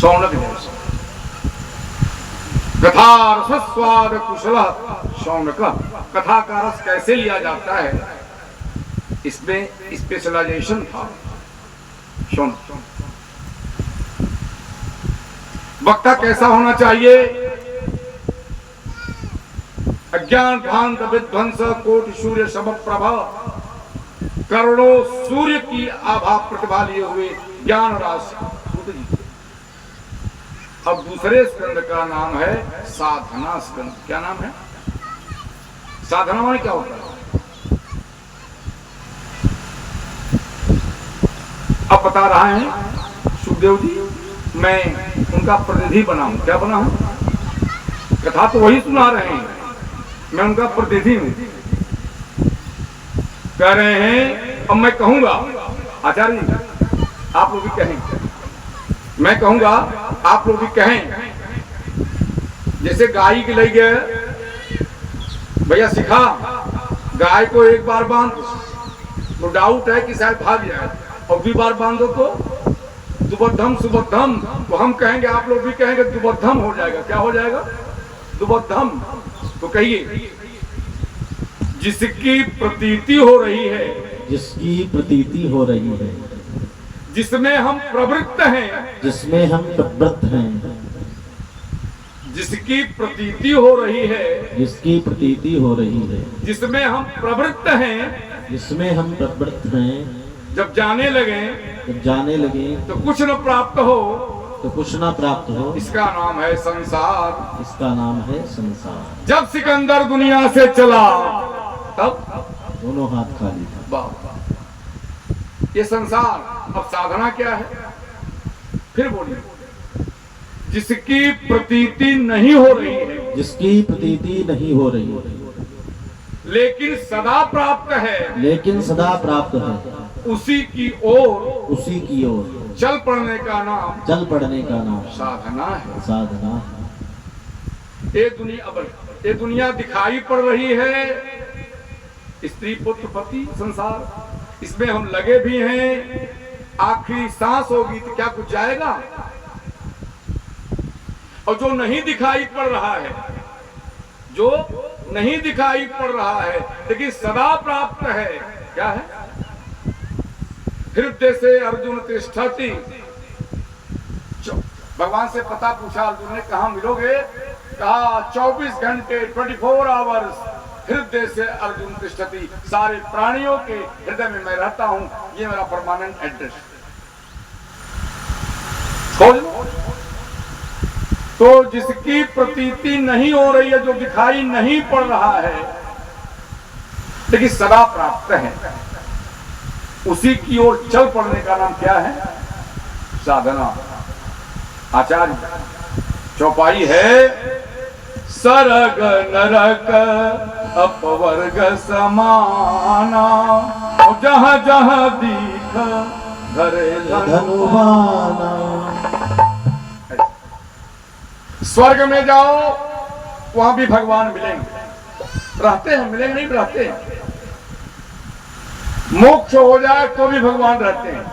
शौनक जैसा। कथा रसस्वाद कुशल शौनक। कथा का रस कैसे लिया जाता है, इसमें स्पेशलाइजेशन था शौनक। वक्ता कैसा होना चाहिए? अज्ञान भांत विध्वंस कोटि सूर्य सम प्रभा, करोड़ों सूर्य की आभा प्रतिभा लिए हुए ज्ञान राशि। अब दूसरे स्कंद का नाम है साधना स्कंद। क्या नाम है? साधना माने क्या होता है? अब बता रहा है सुखदेव जी, मैं उनका प्रतिनिधि बना हूं। क्या बना हूं? कथा तो वही सुना रहे हैं, मैं उनका प्रतिनिधि हूं। कह रहे हैं अब मैं कहूंगा, आचार्य जी आप लोग भी कहें, मैं कहूंगा आप लोग भी कहें। जैसे गाय के ले गए, भैया सिखा, गाय को एक बार बांध तो डाउट है कि शायद भाग जाए, और भी बार बांधो तो दुबद्धम सुबद्धम, तो हम कहेंगे, आप लोग भी कहेंगे दुबद्धम हो जाएगा। क्या हो जाएगा? दुबद्धम। तो कहिए, जिसकी प्रतीति हो रही है, जिसकी प्रतीति हो रही है, जिसमें हम प्रवृत्त हैं, जिसमें हम प्रवृत्त हैं, जिसकी प्रतीति हो रही है, जिसकी प्रतीति हो रही है, जिसमें हम प्रवृत्त हैं, जिसमें हम प्रवृत्त हैं, जब जाने लगे, जब जाने लगे तो कुछ न प्राप्त हो, तो कुछ ना प्राप्त हो, इसका नाम है संसार। इसका नाम है संसार। जब सिकंदर दुनिया से चला, तब दोनों हाथ खाली था। वाह, ये संसार। अब साधना क्या है? फिर बोलिए, जिसकी प्रतीति नहीं हो रही है, जिसकी प्रतीति नहीं हो रही है, लेकिन सदा प्राप्त है, लेकिन सदा प्राप्त है, उसी की ओर उसी की ओर चल पड़ने का नाम, चल पड़ने का नाम साधना है। साधना है। ये दुनिया दिखाई पड़ रही है, स्त्री पुत्र पति संसार, इसमें हम लगे भी हैं। आखिरी सांस होगी तो क्या कुछ जाएगा? और जो नहीं दिखाई पड़ रहा है, जो नहीं दिखाई पड़ रहा है लेकिन सदा प्राप्त है, क्या है? हृदय से अर्जुन तिष्ठति। भगवान से पता पूछा अर्जुन ने, कहा मिलोगे? कहा 24 घंटे 24 आवर्स हृदय से अर्जुन तिष्ठति। सारे प्राणियों के हृदय में मैं रहता हूं, ये मेरा परमानेंट एड्रेस। तो जिसकी प्रतीति नहीं हो रही है, जो दिखाई नहीं पड़ रहा है लेकिन सदा प्राप्त है, उसी की ओर चल पड़ने का नाम क्या है? साधना। आचार्य चौपाई है, सरग नरक अपवर्ग समाना, जहाँ जहाँ दीख धरे धनुवाना। स्वर्ग में जाओ, वहां भी भगवान मिलेंगे, रहते हैं, मिलेंगे नहीं, रहते हैं। मोक्ष हो जाए तो भी भगवान रहते हैं,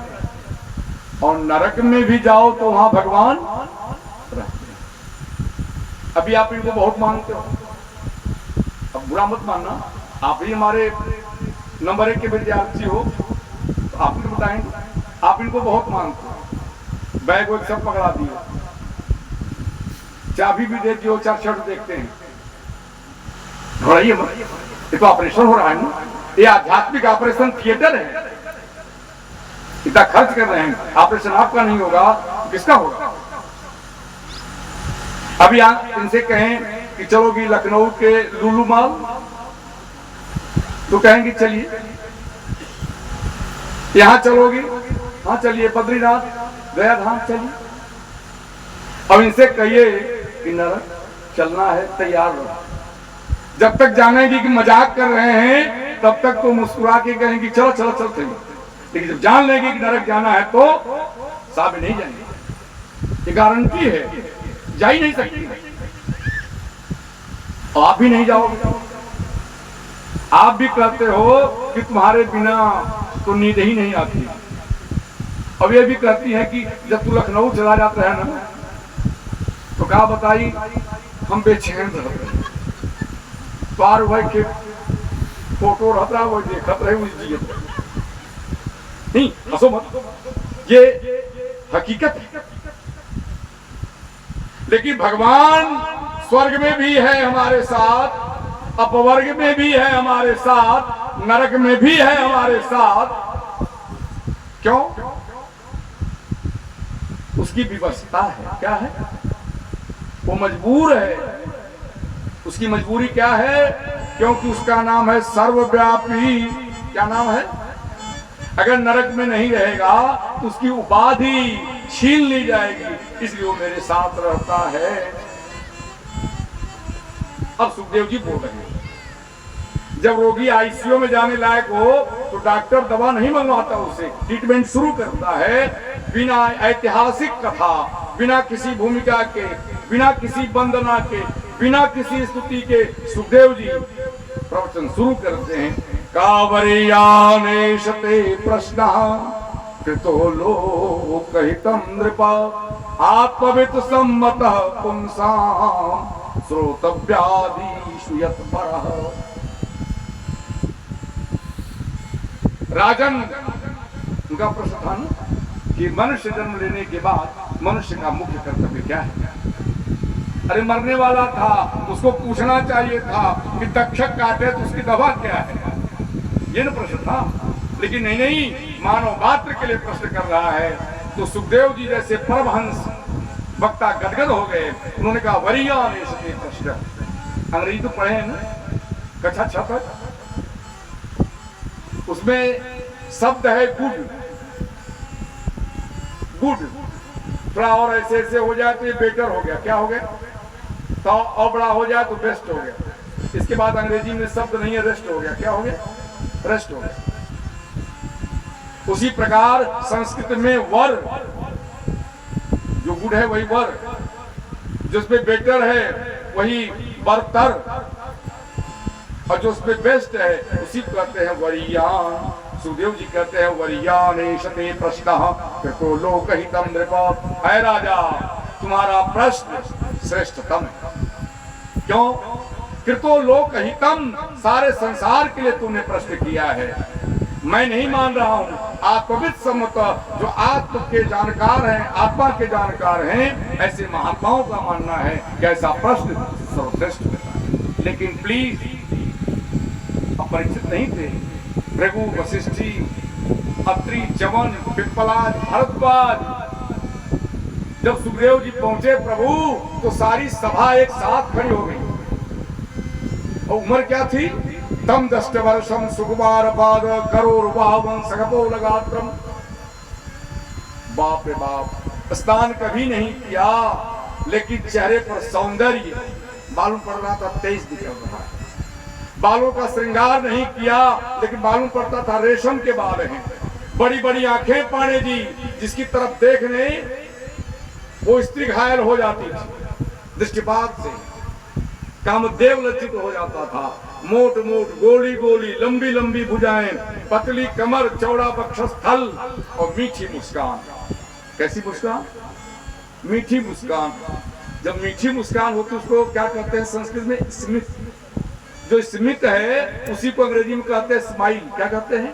और नरक में भी जाओ तो वहां भगवान रहते हैं। अभी आप इनको बहुत मानते हो, अब बुरा मत मानना, आप ही हमारे नंबर 1 के विद्यार्थी हो, तो आप भी बताएंगे। आप इनको बहुत मानते हो, बैग वैग सब पकड़ा दिए, चाबी भी देती हो, 4 शर्ट देखते हैं। घबराइए मत, ये तो ऑपरेशन हो रहा है ना, ये आध्यात्मिक ऑपरेशन थिएटर है। इतना खर्च कर रहे हैं, ऑपरेशन आपका नहीं होगा, किसका होगा? अभी इनसे कहें कि चलोगी लखनऊ के लुलु मॉल, तो कहेंगे चलिए। यहां चलोगी? हाँ चलिए। बद्रीनाथ गया धाम, चलिए। अब इनसे कहिए कि नरक चलना है, तैयार रहो। जब तक जानेगी कि मजाक कर रहे हैं, तब तक तो मुस्कुरा के कहेंगी चलो चलो चलो चलो, लेकिन जब जान लेगी कि नरक जाना है तो साहब नहीं जाएंगे। ये गारंटी है, जा ही नहीं सकती। आप भी नहीं जाओगे। आप भी कहते हो कि तुम्हारे बिना तो नींद ही नहीं आती। अब ये भी कहती है कि जब तू लखनऊ चला जाता है ना, तो कहा बताई हम बेचैन रहते हैं, पार भाई के फोटो रहता वो देखत रहे उस जिए नहीं, हंसो मत, ये हकीकत है। लेकिन भगवान स्वर्ग में भी है हमारे साथ, अपवर्ग में भी है हमारे साथ, नरक में भी है हमारे साथ। क्यों? उसकी व्यवस्था है। क्या है? वो मजबूर है। उसकी मजबूरी क्या है? क्योंकि उसका नाम है सर्वव्यापी। क्या नाम है? अगर नरक में नहीं रहेगा तो उसकी उपाधि छीन ली जाएगी, इसलिए वो मेरे साथ रहता है। अब सुखदेव जी बोल रहे हैं, जब रोगी आईसीयू में जाने लायक हो तो डॉक्टर दवा नहीं मंगवाता, उसे ट्रीटमेंट शुरू करता है बिना ऐतिहासिक कथा, बिना किसी भूमिका के, बिना किसी वंदना के, बिना किसी स्तुति के सुखदेव जी प्रवचन शुरू करते हैं। कावरीयानेशते प्रश्न कृतो लोकहितं नृपा आत्मवित् सम्मतः पुंसां श्रोतव्यादिषु यत्परः। राजन, उनका प्रश्न था ना कि मनुष्य जन्म लेने के बाद मनुष्य का मुख्य कर्तव्य क्या है? अरे मरने वाला था, उसको पूछना चाहिए था कि तक्षक काटे तो उसकी दवा क्या है, ये न प्रश्न था। लेकिन नहीं, मानव मात्र के लिए प्रश्न कर रहा है। तो सुखदेव जी जैसे परमहंस वक्ता गदगद हो गए। उन्होंने कहा वरीयानेशते प्रश्न। अंग्रेजी तो पढ़े हैं ना, कक्षा 6 तक। उसमें शब्द है गुड। गुड थोड़ा और ऐसे ऐसे हो जाए तो ये बेटर हो गया। क्या हो गया? तो और बड़ा हो जाए तो बेस्ट हो गया। इसके बाद अंग्रेजी में शब्द नहीं है, रेस्ट हो गया। क्या हो गया? रेस्ट हो गया। उसी प्रकार संस्कृत में वर, जो गुड है वही वर, जिसमें बेटर है वही बरतर, और जो उसमें बेस्ट है उसी को कहते हैं वरीयान। सुखदेव जी कहते हैं वरीयानेशते प्रश्नः कृतो लोकहितं नृपा। है राजा, तुम्हारा प्रश्न श्रेष्ठतम है। क्यों? कृतो लोकहितम, सारे संसार के लिए तुमने प्रश्न किया है। मैं नहीं मान रहा हूं, आत्मवित् सम्मत, जो आत्म के जानकार हैं, आत्मा के जानकार हैं, ऐसे महात्माओं का मानना है कि ऐसा प्रश्न सर्वश्रेष्ठ होता है। लेकिन प्लीज, अपरिचित नहीं थे भृगु, वशिष्ठी, अत्रि, च्यवन, पिप्पलाद, भरद्वाज। जब सुखदेव जी पहुंचे प्रभु, तो सारी सभा एक साथ खड़ी हो गई। और उम्र क्या थी? तम 10 वर्षम सुकुमार पाद करोड़ बावन सगपोलगात्रम। बाप रे बाप, स्नान कभी नहीं किया, लेकिन चेहरे पर सौंदर्य मालूम पड़ रहा था, तेज दिख रहा है। बालों का श्रृंगार नहीं किया, लेकिन मालूम पड़ता था रेशम के बाल हैं। बड़ी बड़ी आंखें पाणे जी, जिसकी तरफ देखने वो स्त्री घायल हो जाती थी दृष्टिपात से, कामदेव लज्जित हो जाता था। मोट मोट, गोली गोली, लंबी लंबी भुजाएं, पतली कमर, चौड़ा वक्षस्थल और मीठी मुस्कान। कैसी मुस्कान? मीठी मुस्कान। जब मीठी मुस्कान होती उसको क्या कहते हैं संस्कृत में? स्मित। जो स्मित है उसी को अंग्रेजी में कहते हैं स्माइल। क्या कहते हैं?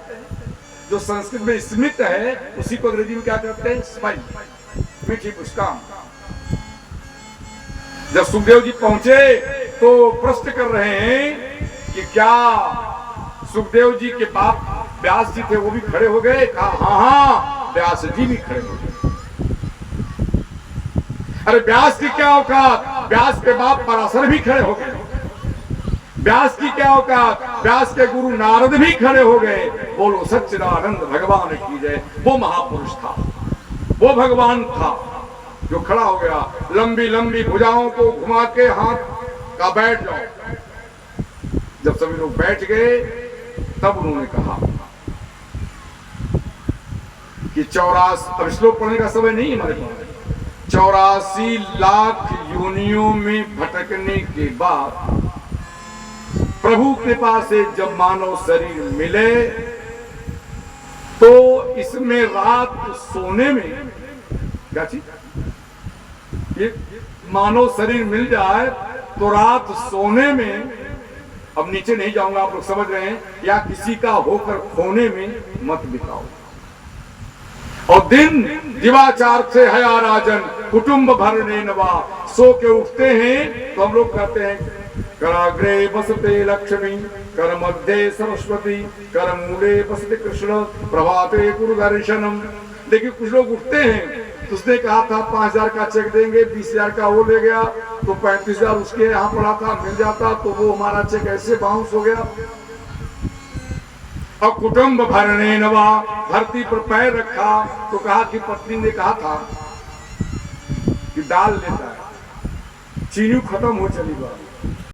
जो संस्कृत में स्मित है उसी को अंग्रेजी में क्या कहते हैं? स्माइल, मीठी मुस्कान। जब सुखदेव जी पहुंचे तो प्रश्न कर रहे हैं कि क्या सुखदेव जी के बाप व्यास जी थे, वो भी खड़े हो गए? कहा हाँ, व्यास जी भी खड़े हो गए। अरे व्यास की क्या औकात, व्यास के बाप पराशर भी खड़े हो गए। व्यास की क्या औकात, व्यास के गुरु नारद भी खड़े हो गए। बोलो सच्चिदानंद भगवान की जय। वो महापुरुष था, वो भगवान था जो खड़ा हो गया। लंबी लंबी भुजाओं को घुमा के हाथ का बैठ जाओ। जब सभी लोग बैठ गए तब उन्होंने कहा कि 84, अब श्लोक पढ़ने का समय नहीं हमारे पास, 84 लाख योनियों में भटकने के बाद प्रभु कृपा से जब मानव शरीर मिले तो इसमें रात सोने में क्या चीज, ये मानव शरीर मिल जाए तो रात सोने में, अब नीचे नहीं जाऊंगा, आप लोग समझ रहे हैं, या किसी का होकर खोने में मत बिताओ। और दिन दिवाचार से हया राजन कुटुंब भरने नवा, सो के उठते हैं तो हम लोग कहते हैं कराग्रे बसते लक्ष्मी, कर मध्य सरस्वती, कर मूले बसते कृष्ण, प्रभाते गुरु दर्शनम। देखिए कुछ लोग उठते हैं तो उसने कहा था 5,000 का चेक देंगे, 20,000 का वो ले गया, तो 35,000 उसके यहाँ पड़ा था, मिल जाता तो वो हमारा चेक ऐसे बाउंस हो गया। और कुटुंब भरने नवा, धरती पर पैर रखा तो कहा कि पत्नी ने कहा था कि दाल लेता है, चीनी खत्म हो चली बात,